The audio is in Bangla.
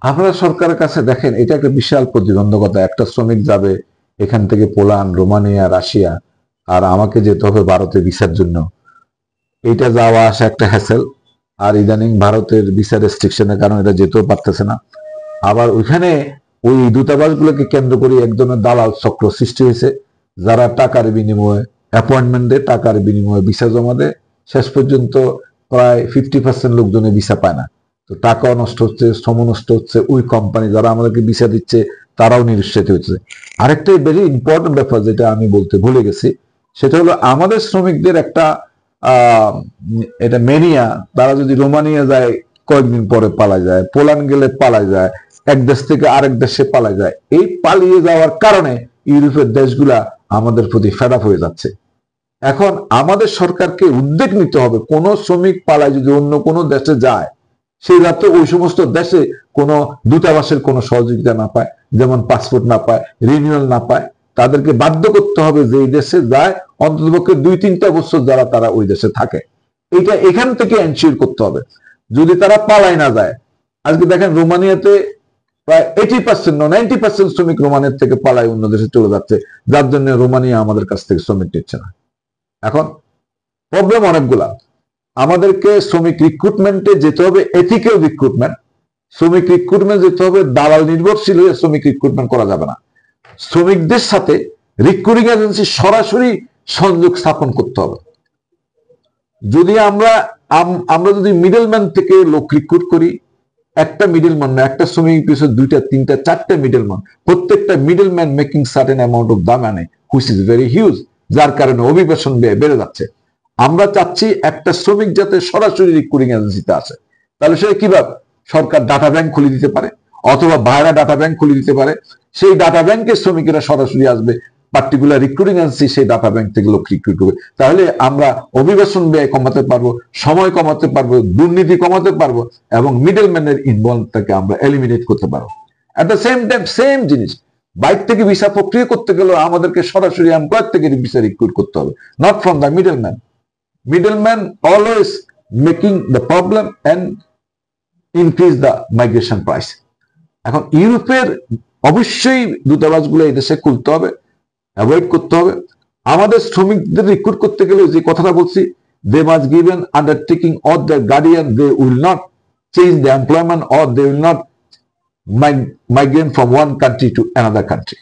আপনারা সরকারের কাছে দেখেন, এটা একটা বিশাল প্রতিবন্ধকতা। একটা শ্রমিক যাবে এখান থেকে পোল্যান্ড, রোমানিয়া, রাশিয়া, আর আমাকে যেতে হবে ভারতে ভিসার জন্য। এটা যাওয়া আসা একটা হ্যাসেল। আর ইদানিং ভারতের ভিসা রেস্ট্রিকশনের কারণে এটা যেতেও পারতেছে না। আবার ওইখানে ওই দূতাবাসগুলোকে কেন্দ্র করে এক ধরনের দালাল চক্র সৃষ্টি হয়েছে, যারা টাকার বিনিময়ে অ্যাপয়েন্টমেন্ট দেয়, টাকার বিনিময়ে ভিসা জমা দেয়। শেষ পর্যন্ত প্রায় 50% লোকজনের ভিসা পায় না। তো টাকাও নষ্ট হচ্ছে, শ্রম নষ্ট হচ্ছে, ওই কোম্পানি যারা আমাদেরকে ভিসা দিচ্ছে তারাও নিরুৎসাহিত হচ্ছে। আরেকটা ভেরি ইম্পর্টেন্ট ব্যাপার যেটা আমি বলতে ভুলে গেছি, সেটা হলো আমাদের শ্রমিকদের একটা আহ এটা মেনিয়া। তারা যদি রোমানিয়া যায় কয়েকদিন পরে পালা যায়, পোল্যান্ড গেলে পালা যায়, এক দেশ থেকে আরেক দেশে পালা যায়। এই পালিয়ে যাওয়ার কারণে ইউরোপের দেশগুলা আমাদের প্রতি ফেড আপ হয়ে যাচ্ছে। এখন আমাদের সরকারকে উদ্যোগ নিতে হবে, কোন শ্রমিক পালায় যদি অন্য কোনো দেশে যায়, সেই যাতে ওই সমস্ত দেশে কোনো দূতাবাসের কোনো সহযোগিতা না পায়, যেমন পাসপোর্ট না পায়, রিনিউয়াল না পায়। তাদেরকে বাধ্য করতে হবে যে এই দেশে যায় অন্ততপক্ষে 2-3টা বছর যারা তারা ওই দেশে থাকে। এটা এখান থেকে এনশিওর করতে হবে। যদি তারা পালায় না যায়, আজকে দেখেন রোমানিয়াতে প্রায় 80% 90% শ্রমিক রোমানিয়ার থেকে পালায় অন্য দেশে চলে যাচ্ছে, যার জন্য রোমানিয়া আমাদের কাছ থেকে শ্রমিক নিচ্ছে না। এখন প্রবলেম অনেকগুলা। আমাদেরকে শ্রমিক রিক্রুটমেন্টে যেতে হবে, এথিক্যাল রিক্রুটমেন্ট। শ্রমিক রিক্রুটমেন্ট যেতে হবে, দালাল নির্ভরশীল হয়ে শ্রমিক রিক্রুটমেন্ট করা যাবে না। শ্রমিকদের সাথে রিক্রুটিং এজেন্সি সরাসরি সংযোগ স্থাপন করতে হবে। যদি আমরা যদি মিডলম্যান থেকে লোক রিক্রুট করি, একটা মিডলম্যান না, একটা শ্রমিক পিছনে 2টা 3টা 4টা মিডলম্যান, প্রত্যেকটা middleman making certain amount of দাম আনে, হুইচ ইজ ভেরি হিউজ, যার কারণে অভিবাসন ব্যয় বেড়ে যাচ্ছে। আমরা চাচ্ছি একটা শ্রমিক যাতে সরাসরি রিক্রুটিং এজেন্সিতে আসে। তাহলে সেটা কিভাবে? সরকার ডাটা ব্যাংক খুলে দিতে পারে, অথবা বাইরে ডাটা ব্যাংক খুলে দিতে পারে। সেই ডাটা ব্যাংকে শ্রমিকেরা সরাসরি আসবে, পার্টিকুলার রিক্রুটিং এজেন্সি সেই ডাটা ব্যাংক থেকে লোক রিক্রুট করবে। তাহলে আমরা অভিবাসন ব্যয় কমাতে পারবো, সময় কমাতে পারবো, দুর্নীতি কমাতে পারবো, এবং মিডলম্যানের ইনভলভটাকে আমরা এলিমিনেট করতে পারবো। At the same time same জিনিস, বাইরে থেকে ভিসা প্রক্রিয়া করতে গেলে আমাদেরকে সরাসরি এমপ্লয়ার থেকে ভিসা রিক্রুট করতে হবে, not from the middleman. Middlemen always making the problem and increase the migration price. এখন ইউরোপের অবশ্যই দূতাবাসগুলো এই দেশে খুলতে হবে, অ্যাভয়েড করতে হবে। আমাদের শ্রমিকদের রিক্রুট করতে গেলে যে কথাটা বলছি, they must give an undertaking or their guardian, they will not change the employment or they will not migrate from one country to another country.